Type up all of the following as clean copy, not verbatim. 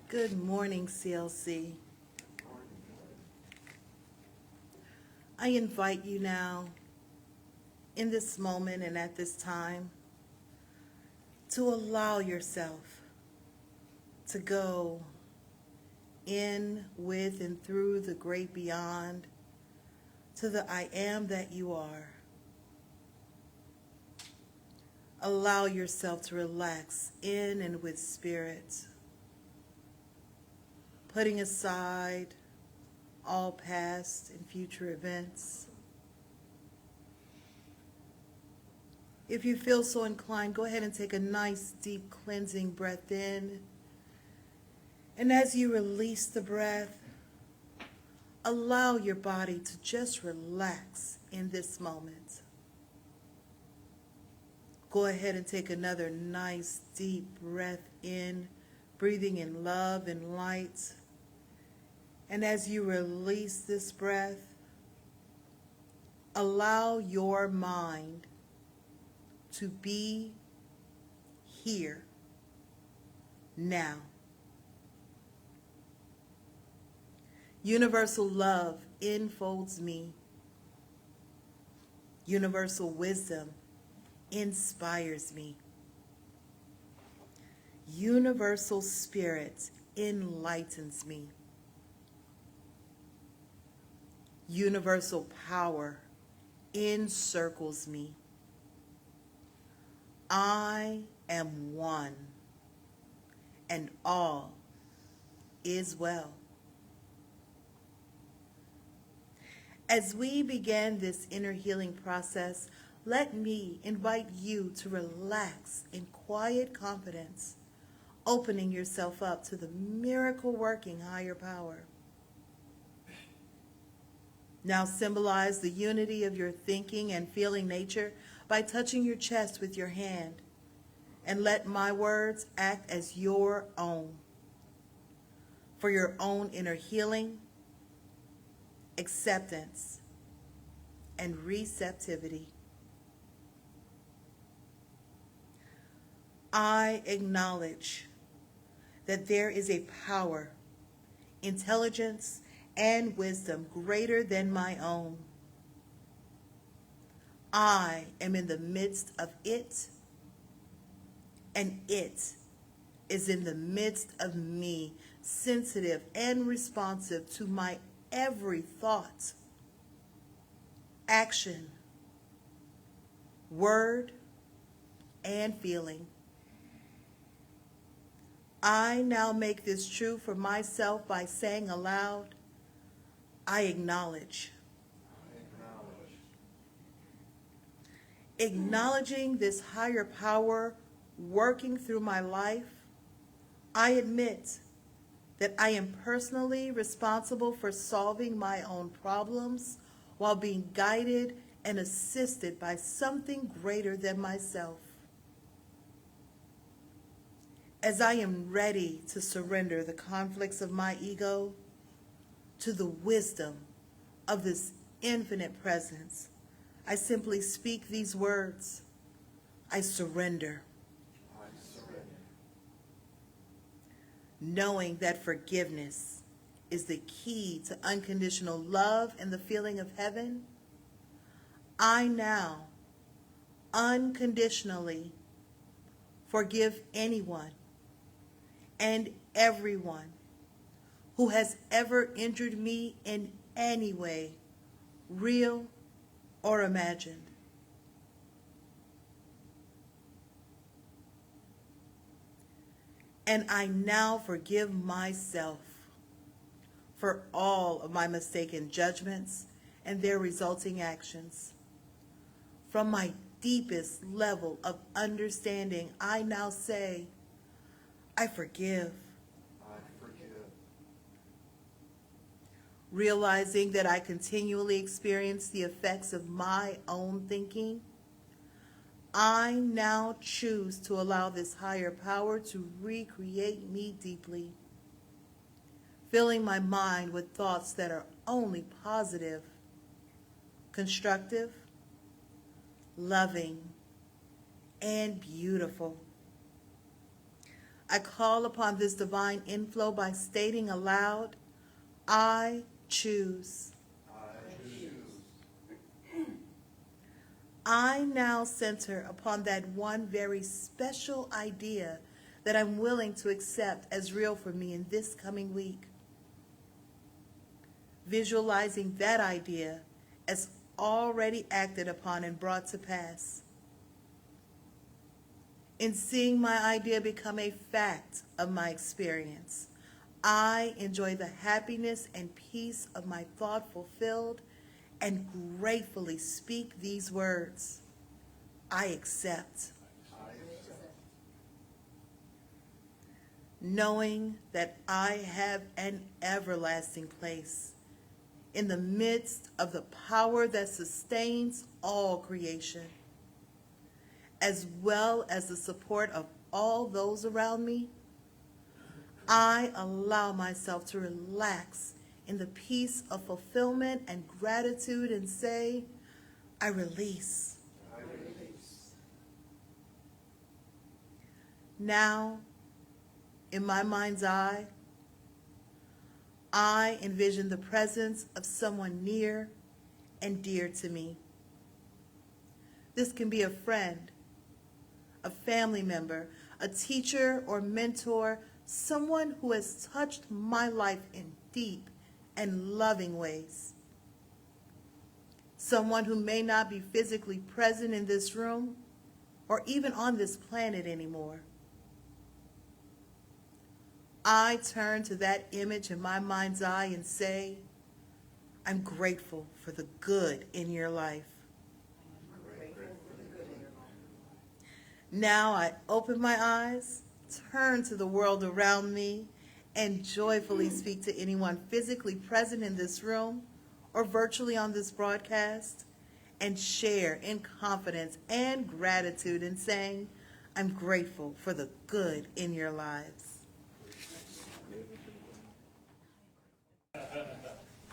Good morning, CLC. I invite you now, in this moment and at this time, to allow yourself to go in, with, and through the great beyond to the I am that you are. Allow yourself to relax in and with spirit, putting aside all past and future events. If you feel so inclined, go ahead and take a nice deep cleansing breath in. And as you release the breath, allow your body to just relax in this moment. Go ahead and take another nice deep breath in, breathing in love and light. And as you release this breath, allow your mind to be here, now. Universal love enfolds me. Universal wisdom inspires me. Universal spirit enlightens me. Universal power encircles me. I am one, and all is well. As we begin this inner healing process, let me invite you to relax in quiet confidence, opening yourself up to the miracle-working higher power. Now symbolize the unity of your thinking and feeling nature by touching your chest with your hand, and let my words act as your own, for your own inner healing, acceptance, and receptivity. I acknowledge that there is a power, intelligence, and wisdom greater than my own. I am in the midst of it, and it is in the midst of me, sensitive and responsive to my every thought, action, word, and feeling. I now make this true for myself by saying aloud, I acknowledge. Acknowledging this higher power working through my life, I admit that I am personally responsible for solving my own problems while being guided and assisted by something greater than myself. As I am ready to surrender the conflicts of my ego to the wisdom of this infinite presence, I simply speak these words. I surrender. I surrender. Knowing that forgiveness is the key to unconditional love and the feeling of heaven, I now unconditionally forgive anyone and everyone who has ever injured me in any way, real or imagined. And I now forgive myself for all of my mistaken judgments and their resulting actions. From my deepest level of understanding, I now say, I forgive. I forgive. Realizing that I continually experience the effects of my own thinking, I now choose to allow this higher power to recreate me deeply, filling my mind with thoughts that are only positive, constructive, loving, and beautiful. I call upon this divine inflow by stating aloud, I choose. I now center upon that one very special idea that I'm willing to accept as real for me in this coming week. Visualizing that idea as already acted upon and brought to pass. In seeing my idea become a fact of my experience, I enjoy the happiness and peace of my thought fulfilled and gratefully speak these words. I accept. Knowing that I have an everlasting place in the midst of the power that sustains all creation, as well as the support of all those around me, I allow myself to relax in the peace of fulfillment and gratitude and say, I release. I release. Now, in my mind's eye, I envision the presence of someone near and dear to me. This can be a friend, a family member, a teacher or mentor, someone who has touched my life in deep and loving ways. Someone who may not be physically present in this room or even on this planet anymore. I turn to that image in my mind's eye and say, I'm grateful for the good in your life. Now I open my eyes, turn to the world around me, and joyfully speak to anyone physically present in this room or virtually on this broadcast, and share in confidence and gratitude in saying, I'm grateful for the good in your lives.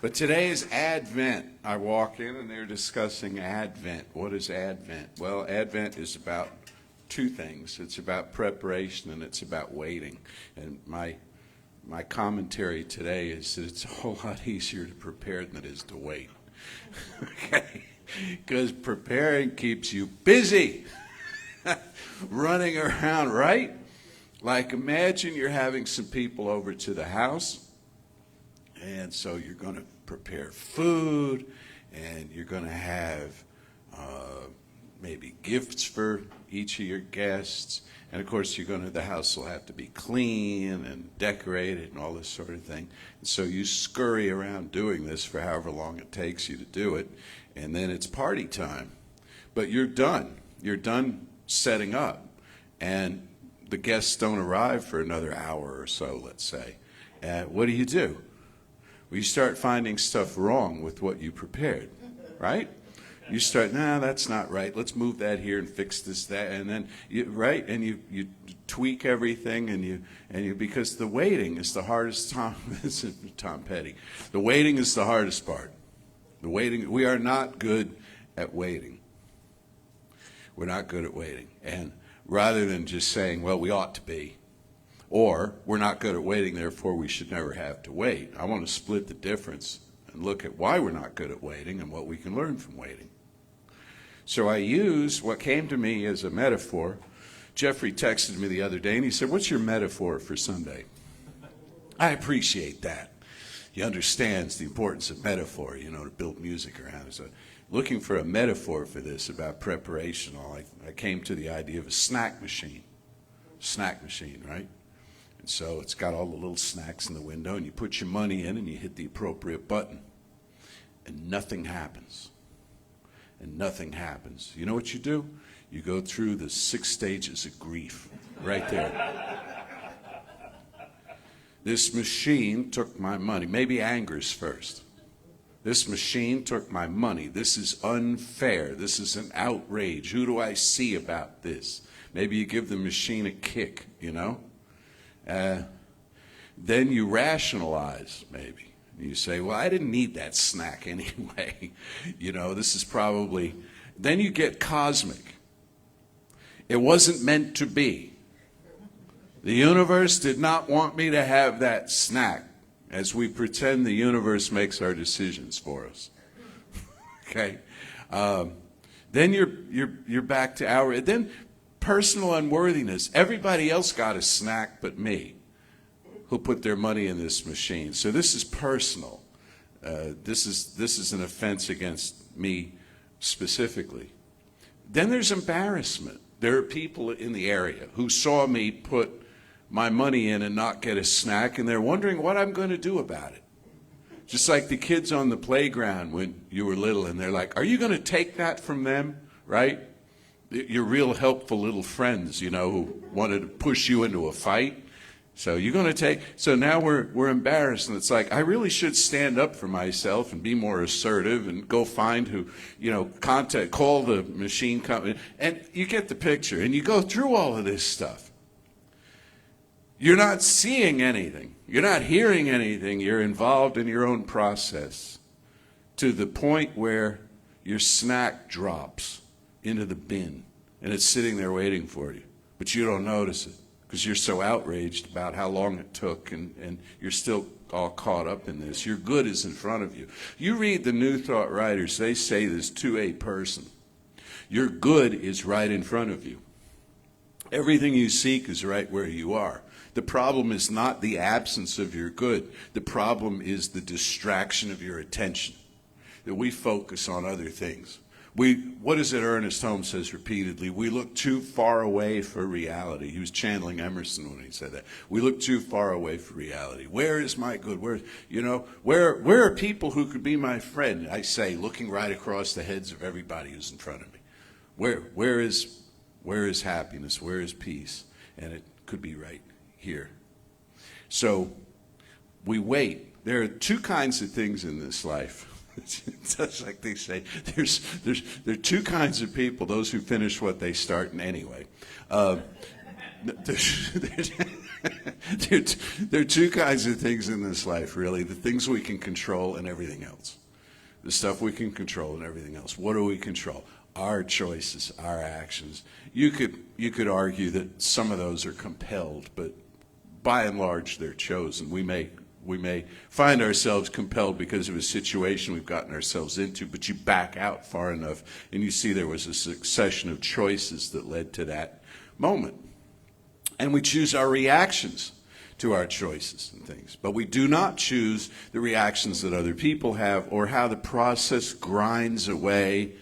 But today is Advent. I walk in and they're discussing Advent. What is Advent? Well, Advent is about two things. It's about preparation and it's about waiting. And my commentary today is that it's a whole lot easier to prepare than it is to wait. Okay? Because preparing keeps you busy. Running around, right? Like imagine you're having some people over to the house. And so you're going to prepare food, and you're going to have maybe gifts for each of your guests. And, of course, the house will have to be clean and decorated and all this sort of thing. And so you scurry around doing this for however long it takes you to do it, and then it's party time. But you're done. You're done setting up, and the guests don't arrive for another hour or so, let's say. What do? Well, you start finding stuff wrong with what you prepared, right? You start, that's not right. Let's move that here and fix this, that, and then you tweak everything, and you because the waiting is the hardest. Tom Petty. The waiting is the hardest part. The waiting. We are not good at waiting. We're not good at waiting, and rather than just saying, well, we ought to be. Or we're not good at waiting, therefore we should never have to wait. I want to split the difference and look at why we're not good at waiting and what we can learn from waiting. So I use what came to me as a metaphor. Jeffrey texted me the other day and he said, what's your metaphor for Sunday? I appreciate that. He understands the importance of metaphor, to build music around. So looking for a metaphor for this about preparation, I came to the idea of a snack machine. Snack machine, right? And so it's got all the little snacks in the window, and you put your money in and you hit the appropriate button. And nothing happens. And nothing happens. You know what you do? You go through the 6 stages of grief right there. This machine took my money. Maybe anger's first. This machine took my money. This is unfair. This is an outrage. Who do I see about this? Maybe you give the machine a kick, Then you rationalize, maybe. You say, well, I didn't need that snack anyway. This is probably... Then you get cosmic. It wasn't meant to be. The universe did not want me to have that snack, as we pretend the universe makes our decisions for us. Okay? Then you're back to then personal unworthiness. Everybody else got a snack but me, who put their money in this machine. So this is personal. This is an offense against me specifically. Then there's embarrassment. There are people in the area who saw me put my money in and not get a snack, and they're wondering what I'm going to do about it. Just like the kids on the playground when you were little, and they're like, are you going to take that from them, right? Your real helpful little friends, who wanted to push you into a fight. So you're going to take, so now we're embarrassed, and it's like, I really should stand up for myself and be more assertive and go find who, call the machine company. And you get the picture, and you go through all of this stuff. You're not seeing anything. You're not hearing anything. You're involved in your own process to the point where your snack drops into the bin, and it's sitting there waiting for you, but you don't notice it, because you're so outraged about how long it took, and you're still all caught up in this. Your good is in front of you. You read the New Thought writers, they say this to a person. Your good is right in front of you. Everything you seek is right where you are. The problem is not the absence of your good. The problem is the distraction of your attention, that we focus on other things. What is it Ernest Holmes says repeatedly? We look too far away for reality. He was channeling Emerson when he said that. We look too far away for reality. Where is my good? Where are people who could be my friend? I say, looking right across the heads of everybody who's in front of me. Where is happiness? Where is peace? And it could be right here. So we wait. There are two kinds of things in this life. Just like they say, there are two kinds of people: those who finish what they start. And anyway, there are two kinds of things in this life, really: the things we can control and everything else. The stuff we can control and everything else. What do we control? Our choices, our actions. You could argue that some of those are compelled, but by and large, they're chosen. We may find ourselves compelled because of a situation we've gotten ourselves into, but you back out far enough and you see there was a succession of choices that led to that moment. And we choose our reactions to our choices and things. But we do not choose the reactions that other people have, or how the process grinds away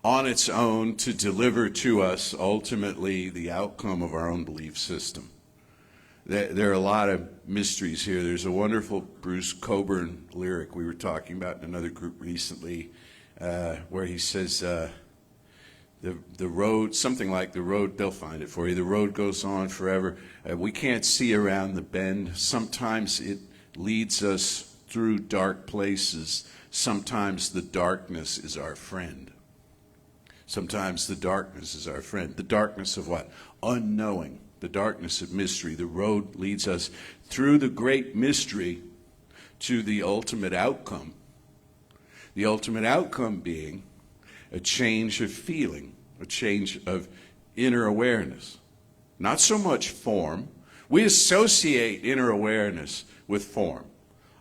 on its own to deliver to us ultimately the outcome of our own belief system. There are a lot of mysteries here. There's a wonderful Bruce Cockburn lyric we were talking about in another group recently, where he says, the road, something like the road, they'll find it for you, the road goes on forever. We can't see around the bend. Sometimes it leads us through dark places. Sometimes the darkness is our friend. Sometimes the darkness is our friend. The darkness of what? Unknowing. The darkness of mystery. The road leads us through the great mystery to the ultimate outcome. The ultimate outcome being a change of feeling, a change of inner awareness. Not so much form. We associate inner awareness with form.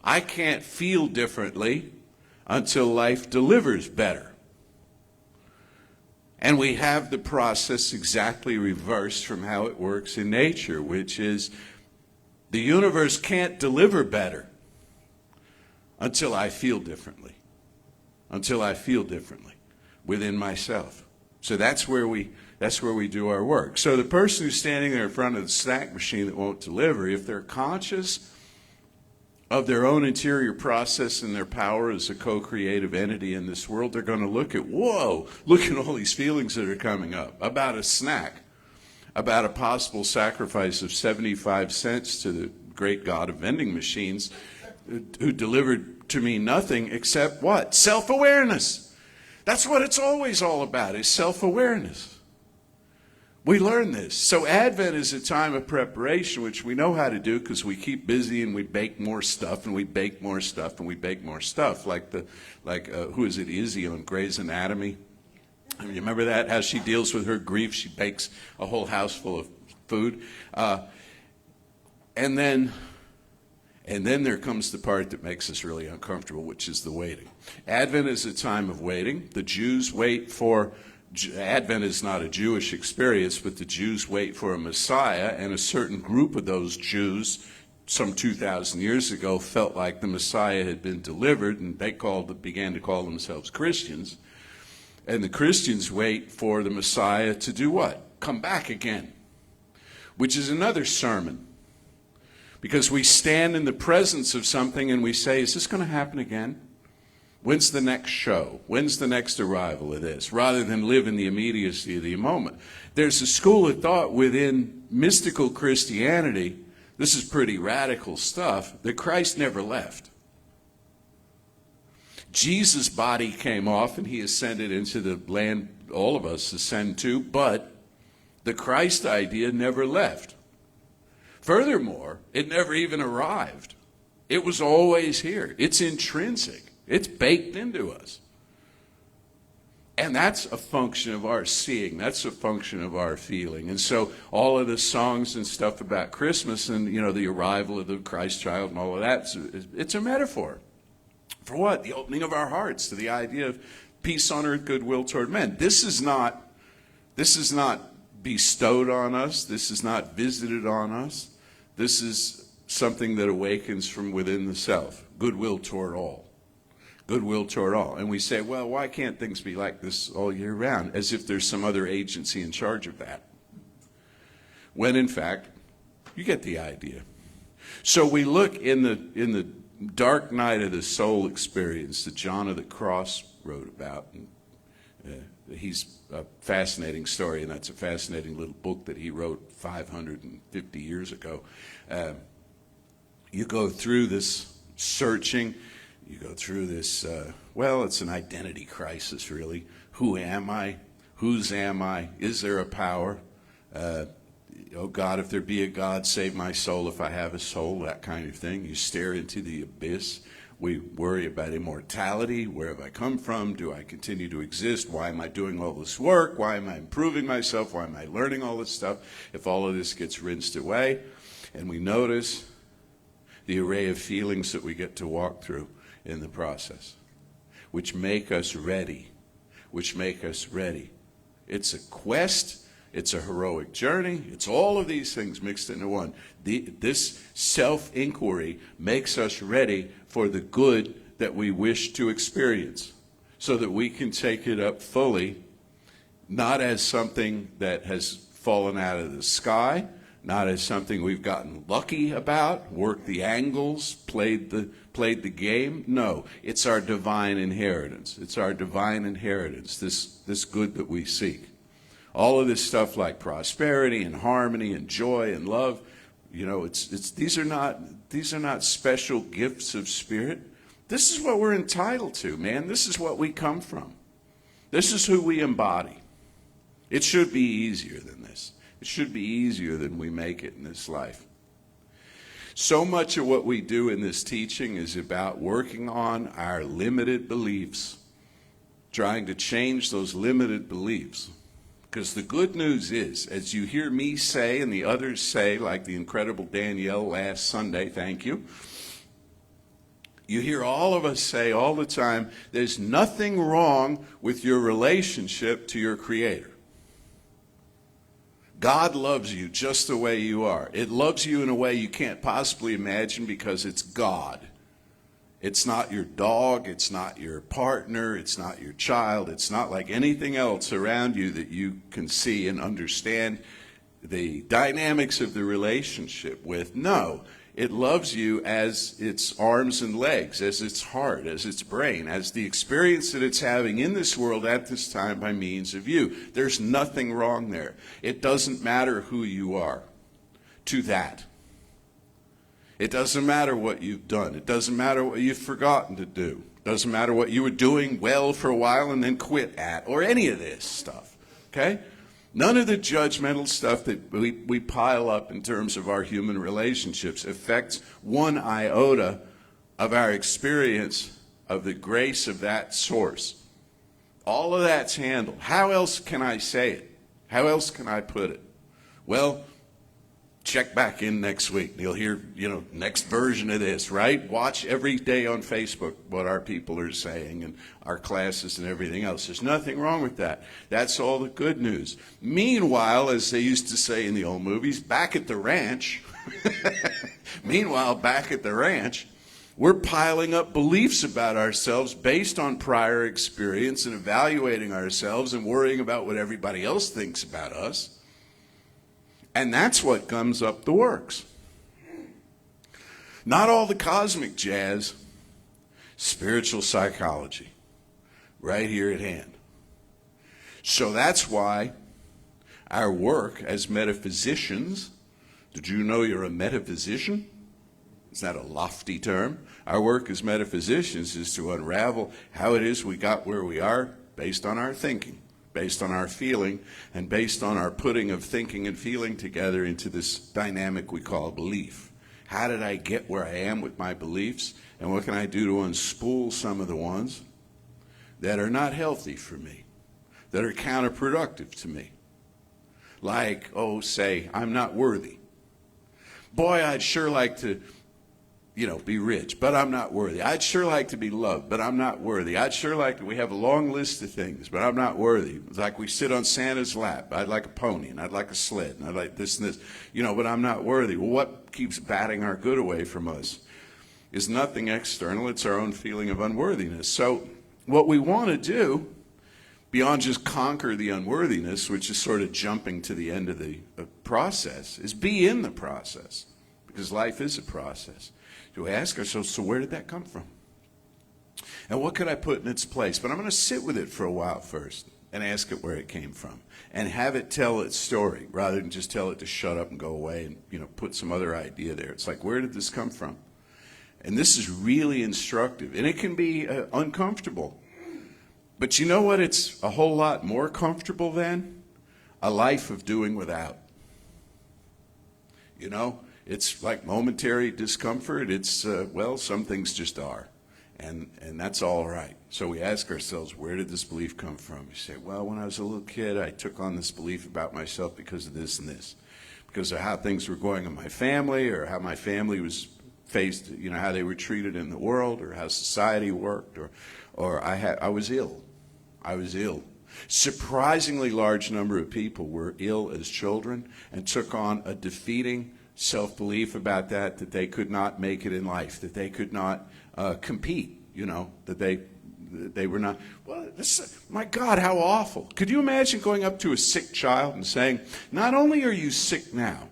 I can't feel differently until life delivers better. And we have the process exactly reversed from how it works in nature, which is the universe can't deliver better until I feel differently. Until I feel differently within myself. So that's where we do our work. So the person who's standing there in front of the snack machine that won't deliver, if they're conscious of their own interior process and their power as a co-creative entity in this world, they're going to look at, whoa, look at all these feelings that are coming up about a snack, about a possible sacrifice of 75 cents to the great god of vending machines who delivered to me nothing except what? Self-awareness. That's what it's always all about, is self-awareness. We learn this. So Advent is a time of preparation, which we know how to do because we keep busy and we bake more stuff and we bake more stuff and we bake more stuff. Like who is it, Izzy on Grey's Anatomy? You remember that? How she deals with her grief. She bakes a whole house full of food. And then there comes the part that makes us really uncomfortable, which is the waiting. Advent is a time of waiting. The Jews wait for, Advent is not a Jewish experience, but the Jews wait for a Messiah, and a certain group of those Jews, some 2,000 years ago, felt like the Messiah had been delivered, and they began to call themselves Christians. And the Christians wait for the Messiah to do what? Come back again, which is another sermon. Because we stand in the presence of something and we say, is this going to happen again? When's the next show? When's the next arrival of this? Rather than live in the immediacy of the moment. There's a school of thought within mystical Christianity, this is pretty radical stuff, that Christ never left. Jesus' body came off and he ascended into the land all of us ascend to, but the Christ idea never left. Furthermore, it never even arrived. It was always here. It's intrinsic. It's baked into us. And that's a function of our seeing. That's a function of our feeling. And so all of the songs and stuff about Christmas and, the arrival of the Christ child and all of that, it's a metaphor. For what? The opening of our hearts to the idea of peace on earth, goodwill toward men. This is not bestowed on us. This is not visited on us. This is something that awakens from within the self. Goodwill toward all. Goodwill toward all. And we say, well, why can't things be like this all year round? As if there's some other agency in charge of that. When in fact, you get the idea. So we look in the dark night of the soul experience that John of the Cross wrote about. And, he's a fascinating story, and that's a fascinating little book that he wrote 550 years ago. You go through this searching, you go through this, it's an identity crisis, really. Who am I? Whose am I? Is there a power? Oh God, if there be a God, save my soul if I have a soul, that kind of thing. You stare into the abyss. We worry about immortality. Where have I come from? Do I continue to exist? Why am I doing all this work? Why am I improving myself? Why am I learning all this stuff? If all of this gets rinsed away, and we notice the array of feelings that we get to walk through in the process, which make us ready, It's a quest. It's a heroic journey. It's all of these things mixed into one. This self-inquiry makes us ready for the good that we wish to experience so that we can take it up fully, not as something that has fallen out of the sky, not as something we've gotten lucky about, worked the angles, played the game. No, it's our divine inheritance. It's our divine inheritance, this good that we seek. All of this stuff like prosperity and harmony and joy and love, these are not special gifts of spirit. This is what we're entitled to, man. This is what we come from. This is who we embody. It should be easier than this. It should be easier than we make it in this life. So much of what we do in this teaching is about working on our limited beliefs, trying to change those limited beliefs. Because the good news is, as you hear me say and the others say, like the incredible Danielle last Sunday, thank you, you hear all of us say all the time, there's nothing wrong with your relationship to your Creator. God loves you just the way you are. It loves you in a way you can't possibly imagine because it's God. It's not your dog, it's not your partner, it's not your child, it's not like anything else around you that you can see and understand the dynamics of the relationship with. No, it loves you as its arms and legs, as its heart, as its brain, as the experience that it's having in this world at this time by means of you. There's nothing wrong there. It doesn't matter who you are to that. It doesn't matter what you've done. It doesn't matter what you've forgotten to do. It doesn't matter what you were doing well for a while and then quit at, or any of this stuff, okay? None of the judgmental stuff that we pile up in terms of our human relationships affects one iota of our experience of the grace of that source. All of that's handled. How else can I say it? How else can I put it? Well, Check back in next week. You'll hear, next version of this, right? Watch every day on Facebook what our people are saying and our classes and everything else. There's nothing wrong with that. That's all the good news. Meanwhile, as they used to say in the old movies, back at the ranch, we're piling up beliefs about ourselves based on prior experience and evaluating ourselves and worrying about what everybody else thinks about us. And that's what gums up the works. Not all the cosmic jazz, spiritual psychology, right here at hand. So that's why our work as metaphysicians, did you know you're a metaphysician? Is that a lofty term? Our work as metaphysicians is to unravel how it is we got where we are based on our thinking, based on our feeling, and based on our putting of thinking and feeling together into this dynamic we call belief. How did I get where I am with my beliefs? And what can I do to unspool some of the ones that are not healthy for me, that are counterproductive to me? Like, say, I'm not worthy. Boy, I'd sure like to be rich, but I'm not worthy. I'd sure like to be loved, but I'm not worthy. I'd sure like to, we have a long list of things, but I'm not worthy. It's like we sit on Santa's lap. I'd like a pony, and I'd like a sled, and I'd like this and this, but I'm not worthy. Well, what keeps batting our good away from us is nothing external. It's our own feeling of unworthiness. So what we want to do, beyond just conquer the unworthiness, which is sort of jumping to the end of the process, is be in the process, because life is a process. To ask ourselves, so where did that come from? And what could I put in its place? But I'm going to sit with it for a while first and ask it where it came from and have it tell its story rather than just tell it to shut up and go away and put some other idea there. It's like, where did this come from? And this is really instructive. And it can be uncomfortable. But you know what it's a whole lot more comfortable than? A life of doing without. It's like momentary discomfort. It's, some things just are. And that's all right. So we ask ourselves, where did this belief come from? You say, well, when I was a little kid, I took on this belief about myself because of this and this. Because of how things were going in my family, or how my family was faced, how they were treated in the world, or how society worked, or I was ill. I was ill. Surprisingly large number of people were ill as children and took on a defeating self-belief about that they could not make it in life, that they could not compete, that they were not. Well, my God, how awful. Could you imagine going up to a sick child and saying, not only are you sick now,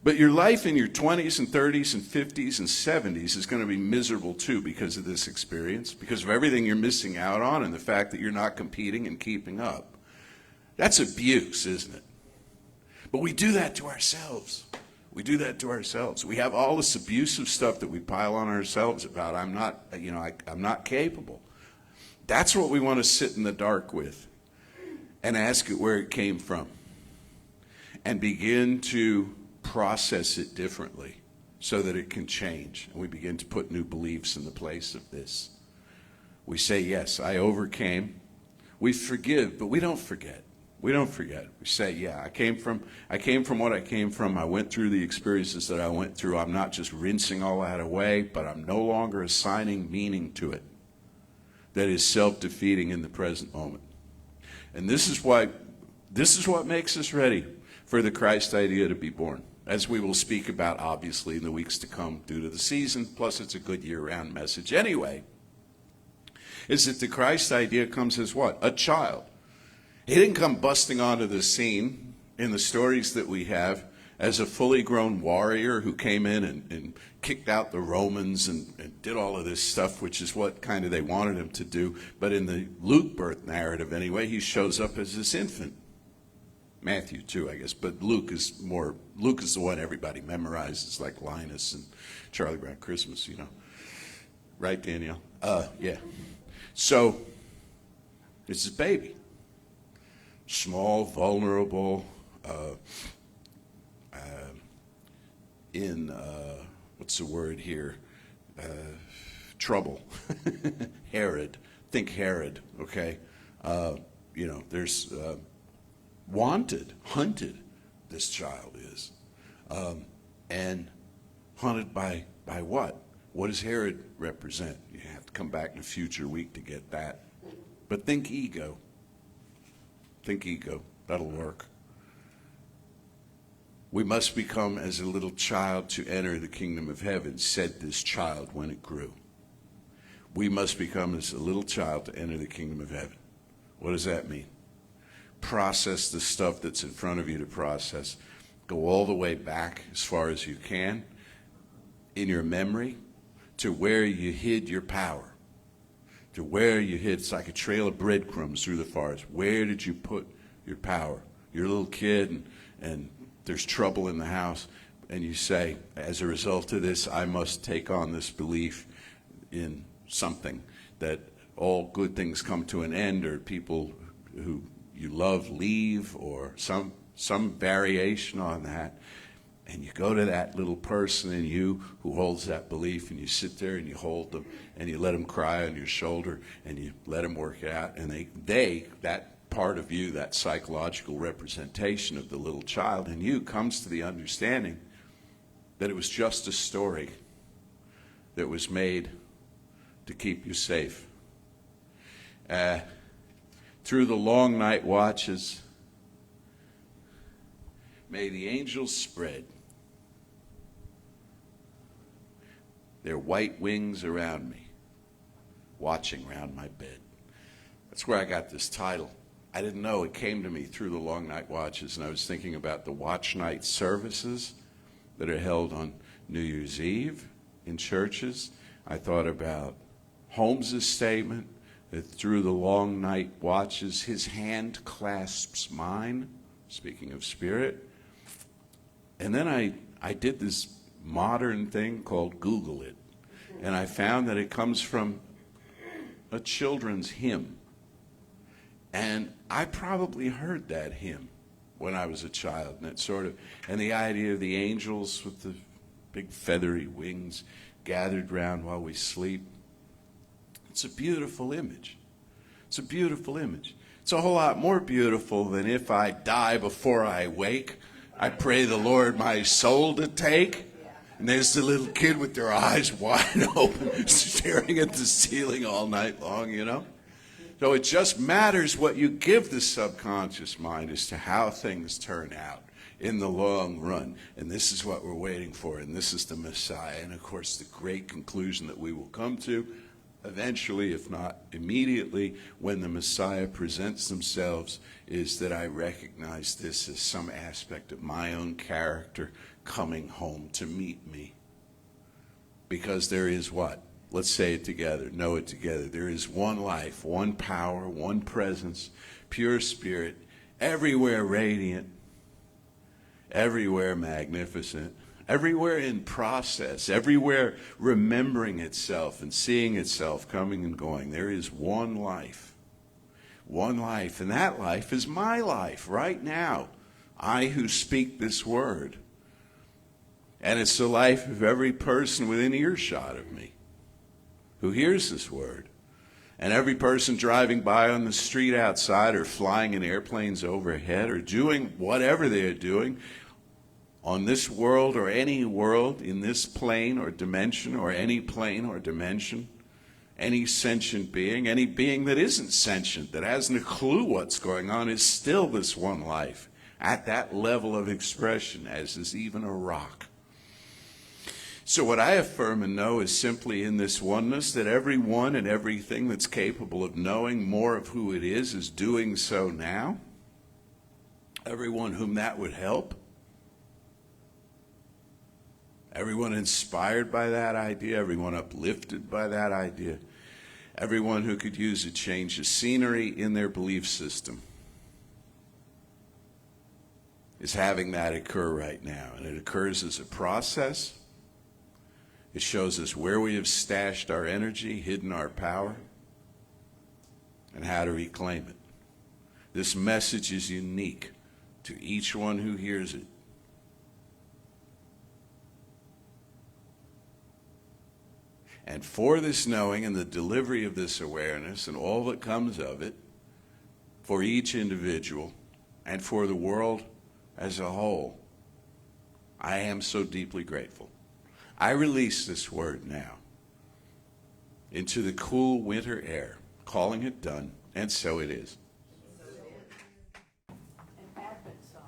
but your life in your 20s and 30s and 50s and 70s is going to be miserable too because of this experience, because of everything you're missing out on and the fact that you're not competing and keeping up. That's abuse, isn't it? But we do that to ourselves. We do that to ourselves. We have all this abusive stuff that we pile on ourselves about, I'm not capable. That's what we want to sit in the dark with and ask it where it came from and begin to process it differently so that it can change. And we begin to put new beliefs in the place of this. We say, yes, I overcame. We forgive, but we don't forget. We don't forget. We say, yeah, I came from what I came from. I went through the experiences that I went through. I'm not just rinsing all that away, but I'm no longer assigning meaning to it that is self-defeating in the present moment. And this is what makes us ready for the Christ idea to be born, as we will speak about, obviously, in the weeks to come due to the season, plus it's a good year-round message anyway, is that the Christ idea comes as what? A child. He didn't come busting onto the scene in the stories that we have as a fully grown warrior who came in and kicked out the Romans and did all of this stuff, which is what kind of they wanted him to do. But in the Luke birth narrative anyway, he shows up as this infant. Matthew too, I guess, but Luke is the one everybody memorizes, like Linus and Charlie Brown Christmas, Right, Danielle? Yeah. So, it's his baby. Small, vulnerable, in, what's the word here? Trouble. Herod. Think Herod, okay? There's wanted, hunted, this child is. And hunted by what? What does Herod represent? You have to come back in a future week to get that. But think ego. Think ego. That'll work. We must become as a little child to enter the kingdom of heaven, said this child when it grew. We must become as a little child to enter the kingdom of heaven. What does that mean? Process the stuff that's in front of you to process. Go all the way back as far as you can in your memory to where you hid your power. To where you hid. It's like a trail of breadcrumbs through the forest. Where did you put your power? You're a little kid and there's trouble in the house, and you say, as a result of this, I must take on this belief in something, that all good things come to an end, or people who you love leave, or some variation on that. And you go to that little person in you who holds that belief, and you sit there and you hold them, and you let them cry on your shoulder, and you let them work it out, and that part of you, that psychological representation of the little child in you, comes to the understanding that it was just a story that was made to keep you safe. Through the long night watches, may the angels spread their white wings around me, watching round my bed. That's where I got this title. I didn't know. It came to me through the long night watches, and I was thinking about the watch night services that are held on New Year's Eve in churches. I thought about Holmes' statement that through the long night watches, his hand clasps mine, speaking of spirit. And then I did this modern thing called Google it, and I found that it comes from a children's hymn. And I probably heard that hymn when I was a child, and the idea of the angels with the big feathery wings gathered round while we sleep. It's a beautiful image. It's a beautiful image. It's a whole lot more beautiful than if I die before I wake, I pray the Lord my soul to take. And there's the little kid with their eyes wide open, staring at the ceiling all night long, you know. So it just matters what you give the subconscious mind as to how things turn out in the long run. And this is what we're waiting for, and this is the Messiah. And of course, the great conclusion that we will come to eventually, if not immediately, when the Messiah presents themselves, is that I recognize this as some aspect of my own character coming home to meet me. Because there is what? Let's say it together, know it together. There is one life, one power, one presence, pure spirit, everywhere radiant, everywhere magnificent, everywhere in process, everywhere remembering itself and seeing itself coming and going. There is one life, and that life is my life right now, I who speak this word. And it's the life of every person within earshot of me who hears this word. And every person driving by on the street outside, or flying in airplanes overhead, or doing whatever they're doing on this world or any world in this plane or dimension, or any plane or dimension, any sentient being, any being that isn't sentient, that hasn't a clue what's going on, is still this one life at that level of expression as is even a rock. So what I affirm and know is simply in this oneness that everyone and everything that's capable of knowing more of who it is doing so now. Everyone whom that would help. Everyone inspired by that idea. Everyone uplifted by that idea. Everyone who could use a change of scenery in their belief system is having that occur right now. And it occurs as a process. It shows us where we have stashed our energy, hidden our power, and how to reclaim it. This message is unique to each one who hears it. And for this knowing and the delivery of this awareness and all that comes of it, for each individual and for the world as a whole, I am so deeply grateful. I release this word now into the cool winter air, calling it done, and so it is. An Advent song.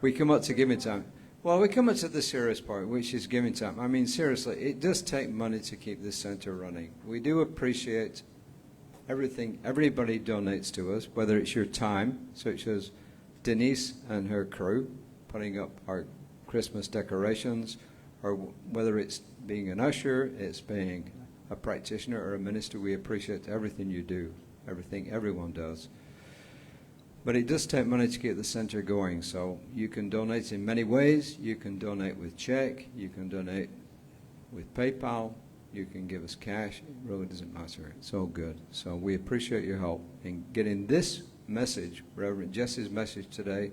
We come up to giving time. Well, we come up to the serious part, which is giving time. I mean, seriously, it does take money to keep this center running. We do appreciate everything everybody donates to us, whether it's your time, such as Denise and her crew putting up our Christmas decorations, or whether it's being an usher, it's being a practitioner or a minister. We appreciate everything you do, everything everyone does. But it does take money to get the center going, so you can donate in many ways. You can donate with check, you can donate with PayPal, you can give us cash. It really doesn't matter. It's all good. So we appreciate your help in getting this message, Reverend Jesse's message today,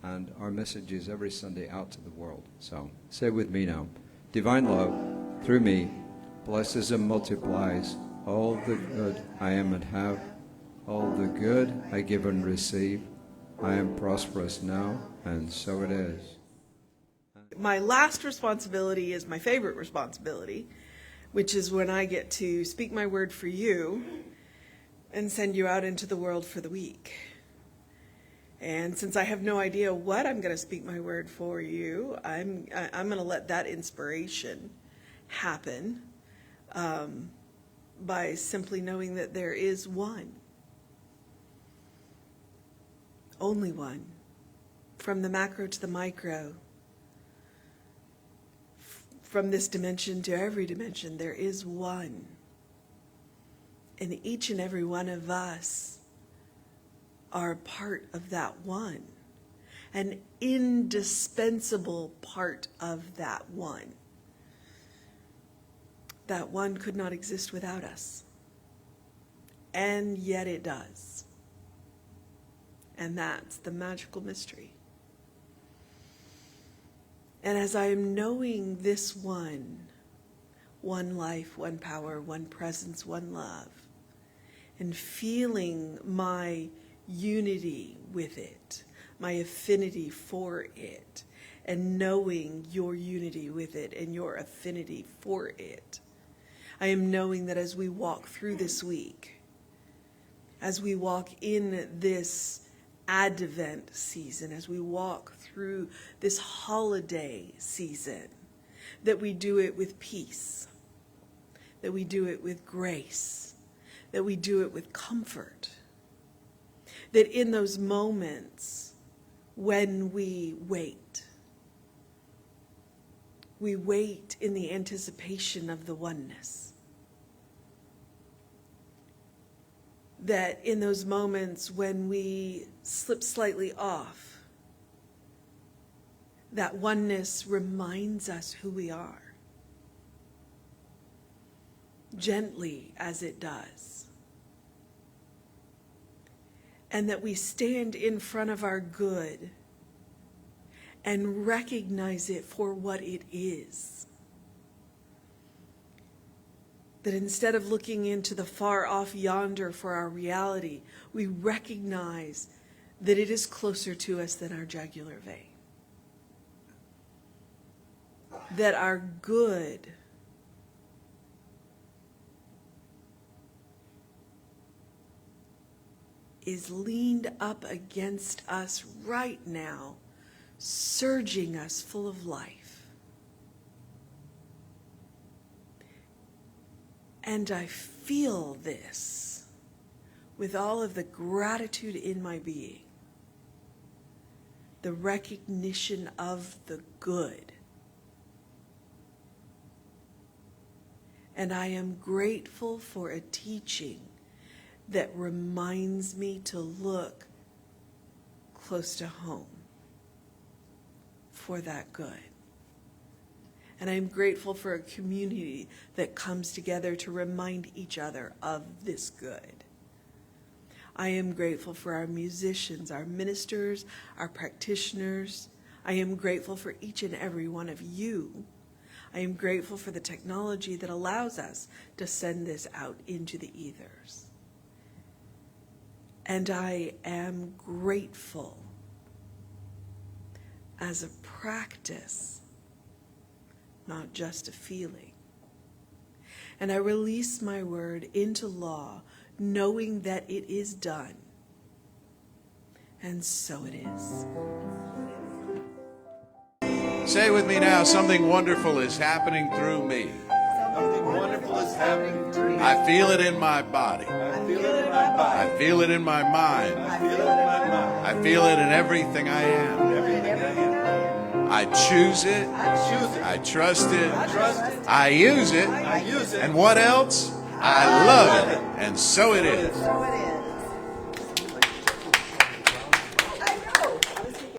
and our messages every Sunday out to the world. So say with me now. Divine love, through me, blesses and multiplies all the good I am and have. All the good I give and receive, I am prosperous now, and so it is. My last responsibility is my favorite responsibility, which is when I get to speak my word for you and send you out into the world for the week. And since I have no idea what I'm going to speak my word for you, I'm going to let that inspiration happen by simply knowing that there is one. Only one. From the macro to the micro, from this dimension to every dimension, there is one. And each and every one of us are a part of that one, an indispensable part of that one. That one could not exist without us, and yet it does. And that's the magical mystery. And as I am knowing this one life, one power, one presence, one love, and feeling my unity with it, my affinity for it, and knowing your unity with it and your affinity for it. I am knowing that as we walk through this week, as we walk in this Advent season, as we walk through this holiday season, that we do it with peace, that we do it with grace, that we do it with comfort, that in those moments when we wait in the anticipation of the oneness. That in those moments when we slip slightly off, that oneness reminds us who we are, gently as it does. And that we stand in front of our good and recognize it for what it is. That instead of looking into the far off yonder for our reality, we recognize that it is closer to us than our jugular vein. That our good is leaned up against us right now, surging us full of life. And I feel this with all of the gratitude in my being, the recognition of the good. And I am grateful for a teaching that reminds me to look close to home for that good. And I'm grateful for a community that comes together to remind each other of this good. I am grateful for our musicians, our ministers, our practitioners. I am grateful for each and every one of you. I am grateful for the technology that allows us to send this out into the ethers. And I am grateful as a practice, not just a feeling. And I release my word into law, knowing that it is done. And so it is. Say with me now, something wonderful is happening through me. Something wonderful is happening through me. I feel it in my body. I feel it in my body. I feel it in my mind. I feel it in my mind. I feel it in everything I am. Everything I am. I choose it. I choose it. I trust it. I trust it. I use it. I use it. And what else? I love it. And so it is. So it is.